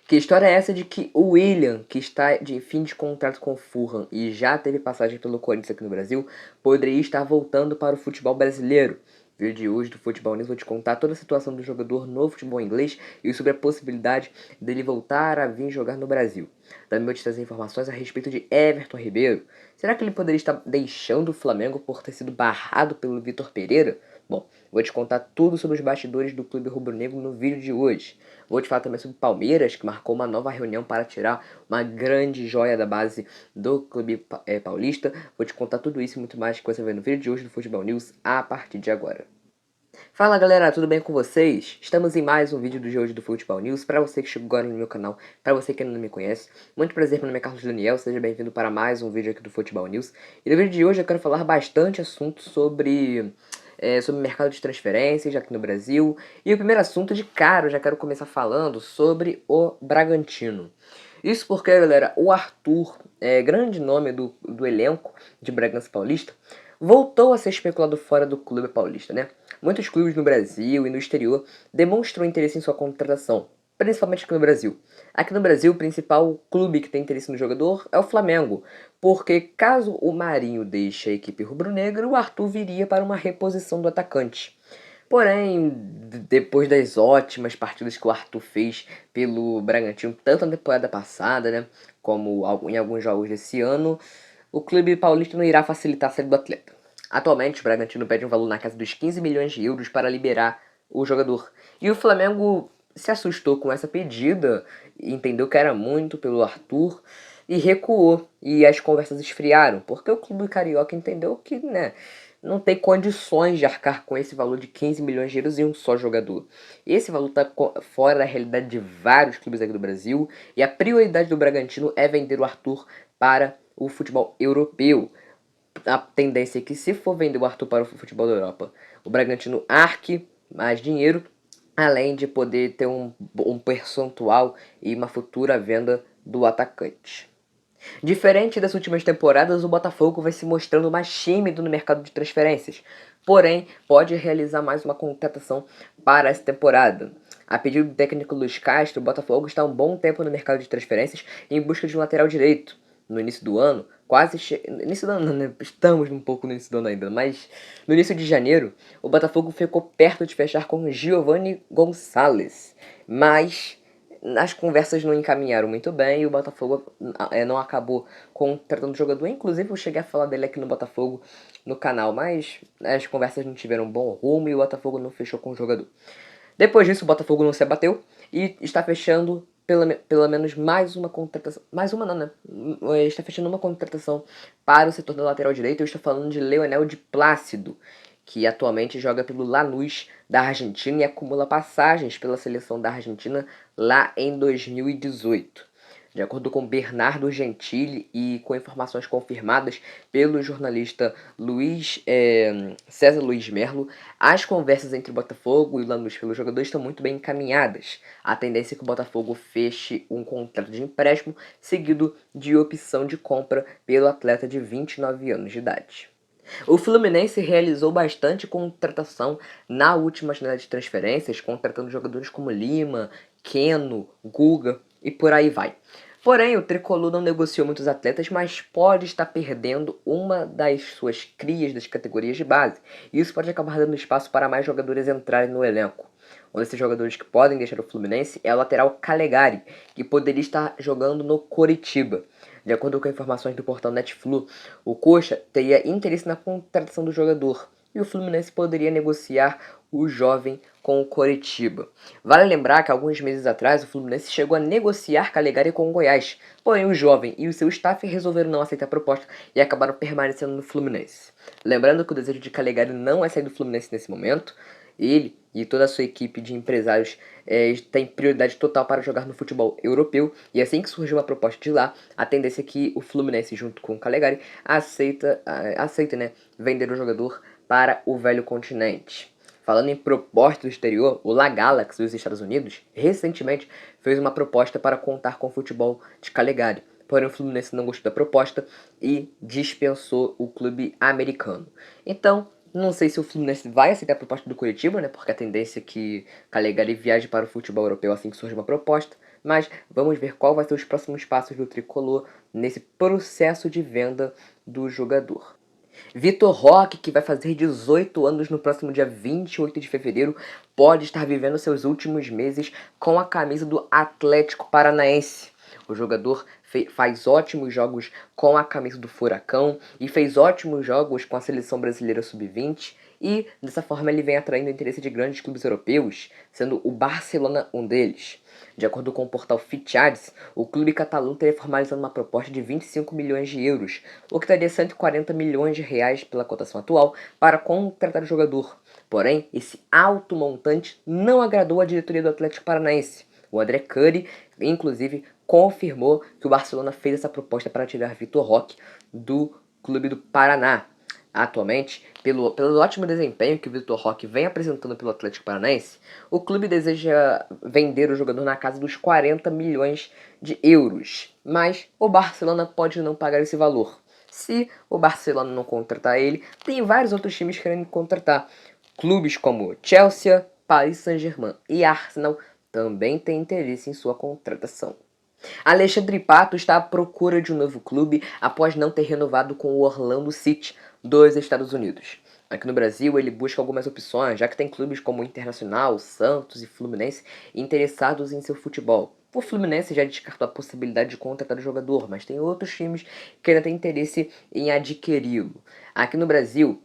Que história é essa de que o William, que está de fim de contrato com o Fulham e já teve passagem pelo Corinthians aqui no Brasil, poderia estar voltando para o futebol brasileiro? No vídeo de hoje do Futebol News vou te contar toda a situação do jogador no futebol inglês e sobre a possibilidade dele voltar a vir jogar no Brasil. Também vou te trazer informações a respeito de Everton Ribeiro. Será que ele poderia estar deixando o Flamengo por ter sido barrado pelo Vitor Pereira? Bom, vou te contar tudo sobre os bastidores do clube rubro-negro no vídeo de hoje. Vou te falar também sobre Palmeiras, que marcou uma nova reunião para tirar uma grande joia da base do clube paulista. Vou te contar tudo isso e muito mais que você vai ver no vídeo de hoje do Futebol News a partir de agora. Fala galera, tudo bem com vocês? Estamos em mais um vídeo de hoje do Futebol News. Para você que chegou agora no meu canal, para você que ainda não me conhece, muito prazer, meu nome é Carlos Daniel, seja bem-vindo para mais um vídeo aqui do Futebol News. E no vídeo de hoje eu quero falar bastante assunto sobre o mercado de transferências aqui no Brasil. E o primeiro assunto de cara, eu já quero começar falando sobre o Bragantino. Isso porque, galera, o Arthur, grande nome do elenco de Bragança Paulista, voltou a ser especulado fora do clube paulista, né? Muitos clubes no Brasil e no exterior demonstram interesse em sua contratação, principalmente aqui no Brasil. Aqui no Brasil, o principal clube que tem interesse no jogador é o Flamengo, porque caso o Marinho deixe a equipe rubro-negra, o Arthur viria para uma reposição do atacante. Porém, depois das ótimas partidas que o Arthur fez pelo Bragantino, tanto na temporada passada, né, como em alguns jogos desse ano, o clube paulista não irá facilitar a saída do atleta. Atualmente, o Bragantino pede um valor na casa dos 15 milhões de euros para liberar o jogador. E o Flamengo se assustou com essa pedida, entendeu que era muito pelo Arthur e recuou. E as conversas esfriaram, porque o clube carioca entendeu que, né, não tem condições de arcar com esse valor de 15 milhões de euros em um só jogador. Esse valor está fora da realidade de vários clubes aqui do Brasil e a prioridade do Bragantino é vender o Arthur para o futebol europeu. A tendência é que, se for vender o Arthur para o futebol da Europa, o Bragantino arque mais dinheiro, além de poder ter um percentual e uma futura venda do atacante. Diferente das últimas temporadas, o Botafogo vai se mostrando mais tímido no mercado de transferências, porém pode realizar mais uma contratação para essa temporada. A pedido do técnico Luiz Castro, o Botafogo está há um bom tempo no mercado de transferências em busca de um lateral direito. No início do ano, início do ano, né? Estamos um pouco no início do ano ainda, mas no início de janeiro, o Botafogo ficou perto de fechar com Giovanni Gonçalves, mas as conversas não encaminharam muito bem e o Botafogo não acabou contratando o jogador. Inclusive eu cheguei a falar dele aqui no Botafogo no canal, mas as conversas não tiveram bom rumo e o Botafogo não fechou com o jogador. Depois disso o Botafogo não se abateu e está fechando pelo menos mais uma contratação. Mais uma não, né? Está fechando uma contratação para o setor da lateral direita. Eu estou falando de Leonel de Plácido, que atualmente joga pelo Lanús da Argentina e acumula passagens pela seleção da Argentina lá em 2018. De acordo com Bernardo Gentili e com informações confirmadas pelo jornalista César Luiz Merlo, as conversas entre o Botafogo e o Lanús pelo jogador estão muito bem encaminhadas. A tendência é que o Botafogo feche um contrato de empréstimo seguido de opção de compra pelo atleta de 29 anos de idade. O Fluminense realizou bastante contratação na última janela de transferências, contratando jogadores como Lima, Keno, Guga e por aí vai. Porém, o Tricolor não negociou muitos atletas, mas pode estar perdendo uma das suas crias das categorias de base. E isso pode acabar dando espaço para mais jogadores entrarem no elenco. Um desses jogadores que podem deixar o Fluminense é o lateral Calegari, que poderia estar jogando no Coritiba. De acordo com informações do portal Netflu, o Coxa teria interesse na contratação do jogador e o Fluminense poderia negociar o jovem com o Coritiba. Vale lembrar que alguns meses atrás o Fluminense chegou a negociar Calegari com o Goiás, porém o jovem e o seu staff resolveram não aceitar a proposta e acabaram permanecendo no Fluminense. Lembrando que o desejo de Calegari não é sair do Fluminense nesse momento. Ele e toda a sua equipe de empresários têm prioridade total para jogar no futebol europeu. E assim que surgiu uma proposta de lá, a tendência é que o Fluminense, junto com o Calegari, aceita, né, vender o jogador para o velho continente. Falando em proposta do exterior, o La Galaxy dos Estados Unidos recentemente fez uma proposta para contar com o futebol de Calegari. Porém, o Fluminense não gostou da proposta e dispensou o clube americano. Então, não sei se o Fluminense vai aceitar a proposta do Curitiba, né? Porque a tendência é que Calegari viaje para o futebol europeu assim que surge uma proposta. Mas vamos ver qual vai ser os próximos passos do tricolor nesse processo de venda do jogador. Vitor Roque, que vai fazer 18 anos no próximo dia 28 de fevereiro, pode estar vivendo seus últimos meses com a camisa do Atlético Paranaense. O jogador faz ótimos jogos com a camisa do Furacão e fez ótimos jogos com a seleção brasileira sub-20 e, dessa forma, ele vem atraindo o interesse de grandes clubes europeus, sendo o Barcelona um deles. De acordo com o portal Fitchadis, o clube catalão teria formalizado uma proposta de 25 milhões de euros, o que daria 140 milhões de reais pela cotação atual, para contratar o jogador. Porém, esse alto montante não agradou a diretoria do Atlético Paranaense. O André Curry, inclusive, confirmou que o Barcelona fez essa proposta para tirar Vitor Roque do clube do Paraná. Atualmente, pelo ótimo desempenho que o Vitor Roque vem apresentando pelo Atlético Paranaense, o clube deseja vender o jogador na casa dos 40 milhões de euros. Mas o Barcelona pode não pagar esse valor. Se o Barcelona não contratar ele, tem vários outros times querendo contratar. Clubes como Chelsea, Paris Saint-Germain e Arsenal também têm interesse em sua contratação. Alexandre Pato está à procura de um novo clube após não ter renovado com o Orlando City dos Estados Unidos. Aqui no Brasil, ele busca algumas opções, já que tem clubes como o Internacional, Santos e Fluminense interessados em seu futebol. O Fluminense já descartou a possibilidade de contratar o jogador, mas tem outros times que ainda têm interesse em adquiri-lo. Aqui no Brasil,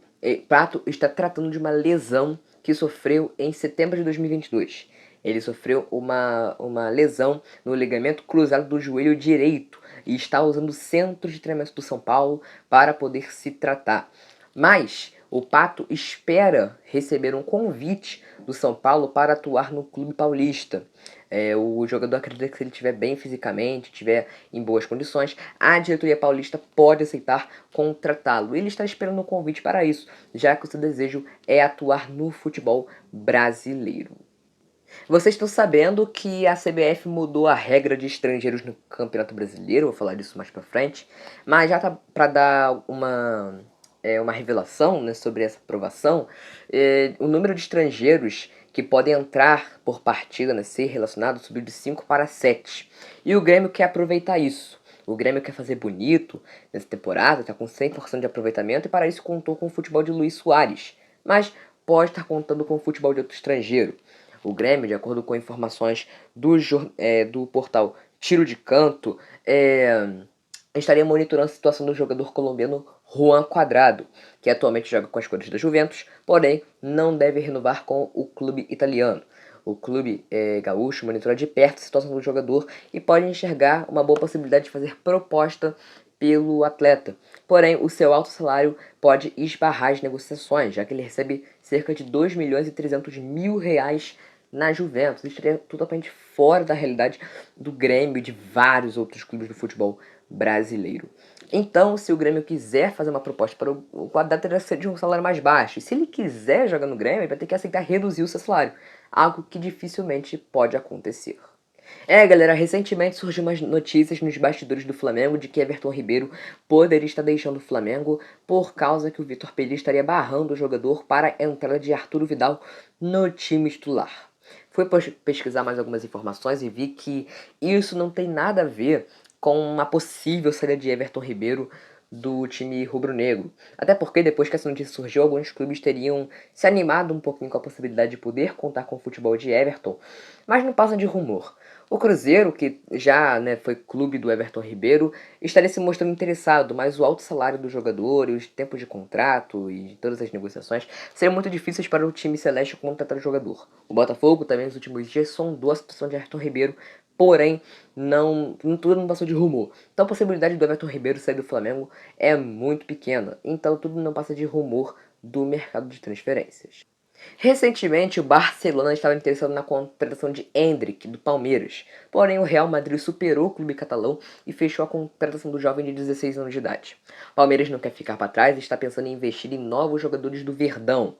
Pato está tratando de uma lesão que sofreu em setembro de 2022. Ele sofreu uma lesão no ligamento cruzado do joelho direito e está usando o centro de treinamento do São Paulo para poder se tratar. Mas o Pato espera receber um convite do São Paulo para atuar no clube paulista. O jogador acredita que se ele estiver bem fisicamente, estiver em boas condições, a diretoria paulista pode aceitar contratá-lo. Ele está esperando um convite para isso, já que o seu desejo é atuar no futebol brasileiro. Vocês estão sabendo que a CBF mudou a regra de estrangeiros no Campeonato Brasileiro, vou falar disso mais pra frente, mas já tá para dar uma revelação, né, sobre essa aprovação. O número de estrangeiros que podem entrar por partida, né, ser relacionado, subiu de 5 para 7. E o Grêmio quer aproveitar isso. O Grêmio quer fazer bonito nessa temporada, está com 100% de aproveitamento e para isso contou com o futebol de Luis Soares, mas pode estar contando com o futebol de outro estrangeiro. O Grêmio, de acordo com informações do portal Tiro de Canto, estaria monitorando a situação do jogador colombiano Juan Cuadrado, que atualmente joga com as cores da Juventus, porém não deve renovar com o clube italiano. O clube gaúcho monitora de perto a situação do jogador e pode enxergar uma boa possibilidade de fazer proposta pelo atleta. Porém, o seu alto salário pode esbarrar as negociações, já que ele recebe cerca de 2 milhões e 300 mil reais na Juventus. Isso estaria totalmente fora da realidade do Grêmio e de vários outros clubes do futebol brasileiro. Então, se o Grêmio quiser fazer uma proposta para o Cuadrado, terá que ser de um salário mais baixo. E se ele quiser jogar no Grêmio, ele vai ter que aceitar reduzir o seu salário, algo que dificilmente pode acontecer. Galera, recentemente surgiu umas notícias nos bastidores do Flamengo de que Everton Ribeiro poderia estar deixando o Flamengo por causa que o Vitor Pereira estaria barrando o jogador para a entrada de Arturo Vidal no time titular. Fui pesquisar mais algumas informações e vi que isso não tem nada a ver com uma possível saída de Everton Ribeiro do time rubro-negro. Até porque depois que essa notícia surgiu, alguns clubes teriam se animado um pouquinho com a possibilidade de poder contar com o futebol de Everton, mas não passa de rumor. O Cruzeiro, que já foi clube do Everton Ribeiro, estaria se mostrando interessado, mas o alto salário do jogador e os tempos de contrato e todas as negociações seriam muito difíceis para o time celeste contratar o jogador. O Botafogo também nos últimos dias sondou a situação de Everton Ribeiro, porém tudo não passou de rumor. Então a possibilidade do Everton Ribeiro sair do Flamengo é muito pequena, então tudo não passa de rumor do mercado de transferências. Recentemente, o Barcelona estava interessado na contratação de Endrick, do Palmeiras. Porém, o Real Madrid superou o clube catalão e fechou a contratação do jovem de 16 anos de idade. O Palmeiras não quer ficar para trás e está pensando em investir em novos jogadores do Verdão.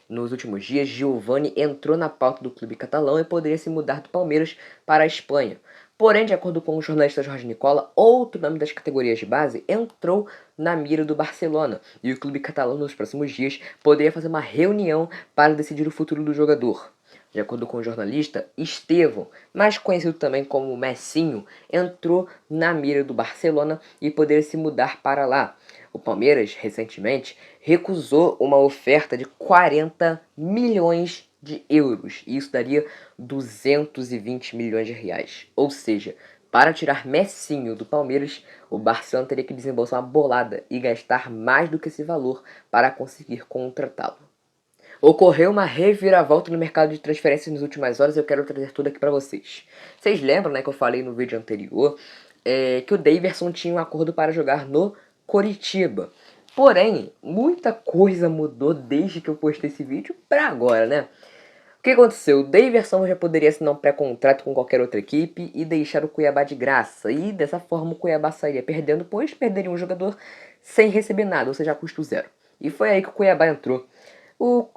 Nos últimos dias, Giovani entrou na pauta do clube catalão e poderia se mudar do Palmeiras para a Espanha. Porém, de acordo com o jornalista Jorge Nicola, outro nome das categorias de base entrou na mira do Barcelona, e o clube catalão nos próximos dias poderia fazer uma reunião para decidir o futuro do jogador. De acordo com o jornalista, Estevão, mais conhecido também como Messinho, entrou na mira do Barcelona e poderia se mudar para lá. O Palmeiras, recentemente, recusou uma oferta de 40 milhões de euros. E isso daria 220 milhões de reais. Ou seja, para tirar Messinho do Palmeiras, o Barcelona teria que desembolsar uma bolada e gastar mais do que esse valor para conseguir contratá-lo. Ocorreu uma reviravolta no mercado de transferências nas últimas horas e eu quero trazer tudo aqui para vocês. Vocês lembram, né, que eu falei no vídeo anterior que o Daverson tinha um acordo para jogar no Coritiba. Porém, muita coisa mudou desde que eu postei esse vídeo para agora, né? O que aconteceu? O Daverson já poderia assinar um pré-contrato com qualquer outra equipe e deixar o Cuiabá de graça. E dessa forma o Cuiabá sairia perdendo, pois perderia um jogador sem receber nada, ou seja, a custo zero. E foi aí que o Cuiabá entrou.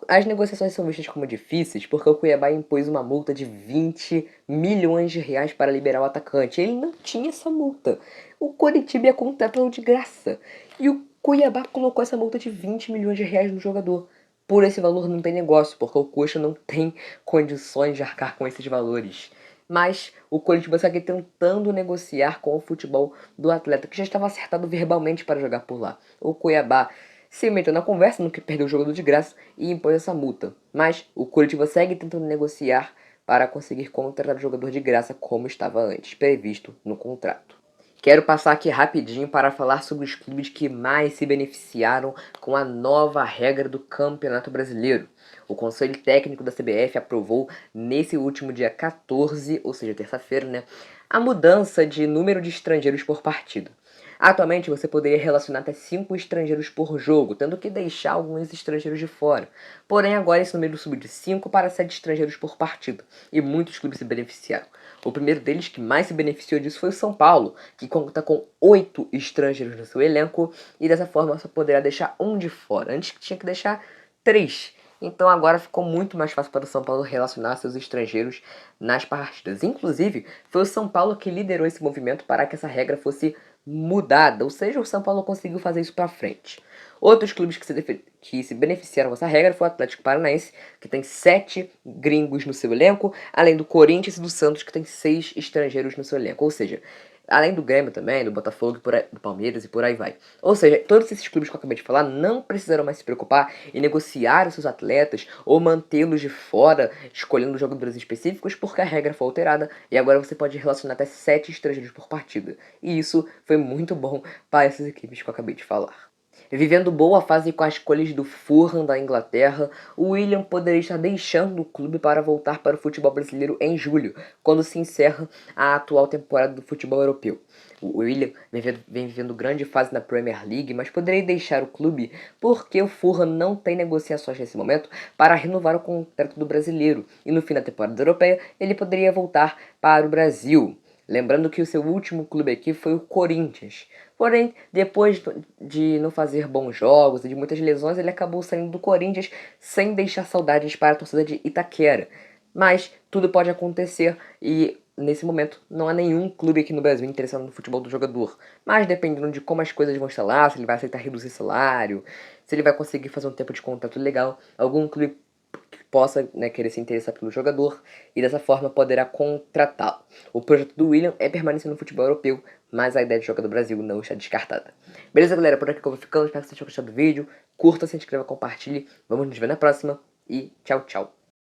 As negociações são vistas como difíceis porque o Cuiabá impôs uma multa de 20 milhões de reais para liberar o atacante. Ele não tinha essa multa. O Coritiba ia contratá-lo de graça. E o Cuiabá colocou essa multa de 20 milhões de reais no jogador. Por esse valor não tem negócio, porque o Coxa não tem condições de arcar com esses valores. Mas o Coritiba segue tentando negociar com o futebol do atleta, que já estava acertado verbalmente para jogar por lá. O Cuiabá se meteu na conversa, no que perdeu o jogador de graça e impôs essa multa. Mas o Coritiba segue tentando negociar para conseguir contratar o jogador de graça como estava antes, previsto no contrato. Quero passar aqui rapidinho para falar sobre os clubes que mais se beneficiaram com a nova regra do Campeonato Brasileiro. O Conselho Técnico da CBF aprovou nesse último dia 14, ou seja, terça-feira, né, a mudança de número de estrangeiros por partida. Atualmente você poderia relacionar até 5 estrangeiros por jogo, tendo que deixar alguns estrangeiros de fora. Porém, agora esse número subiu de 5 para 7 estrangeiros por partida, e muitos clubes se beneficiaram. O primeiro deles que mais se beneficiou disso foi o São Paulo, que conta com 8 estrangeiros no seu elenco, e dessa forma só poderá deixar um de fora. Antes tinha que deixar 3. Então agora ficou muito mais fácil para o São Paulo relacionar seus estrangeiros nas partidas. Inclusive, foi o São Paulo que liderou esse movimento para que essa regra fosse mudada, ou seja, o São Paulo conseguiu fazer isso para frente. Outros clubes que se beneficiaram dessa regra foi o Atlético Paranaense, que tem 7 gringos no seu elenco, além do Corinthians e do Santos, que tem 6 estrangeiros no seu elenco. Ou seja, além do Grêmio também, do Botafogo, do Palmeiras e por aí vai. Ou seja, todos esses clubes que eu acabei de falar não precisaram mais se preocupar em negociar os seus atletas ou mantê-los de fora, escolhendo jogadores específicos, porque a regra foi alterada e agora você pode relacionar até 7 estrangeiros por partida. E isso foi muito bom para essas equipes que eu acabei de falar. Vivendo boa fase com as escolhas do Fulham da Inglaterra, o William poderia estar deixando o clube para voltar para o futebol brasileiro em julho, quando se encerra a atual temporada do futebol europeu. O William vem vivendo grande fase na Premier League, mas poderia deixar o clube porque o Fulham não tem negociações nesse momento para renovar o contrato do brasileiro, e no fim da temporada europeia ele poderia voltar para o Brasil. Lembrando que o seu último clube aqui foi o Corinthians. Porém, depois de não fazer bons jogos e de muitas lesões, ele acabou saindo do Corinthians sem deixar saudades para a torcida de Itaquera. Mas tudo pode acontecer e nesse momento não há nenhum clube aqui no Brasil interessado no futebol do jogador. Mas dependendo de como as coisas vão estar lá, se ele vai aceitar reduzir salário, se ele vai conseguir fazer um tempo de contrato legal, algum clube possa, né, querer se interessar pelo jogador e dessa forma poderá contratá-lo. O projeto do William é permanecer no futebol europeu, mas a ideia de jogar do Brasil não está descartada. Beleza, galera? Por aqui que eu vou ficando. Espero que vocês tenham gostado do vídeo. Curta, se inscreva, compartilhe. Vamos nos ver na próxima e tchau, tchau.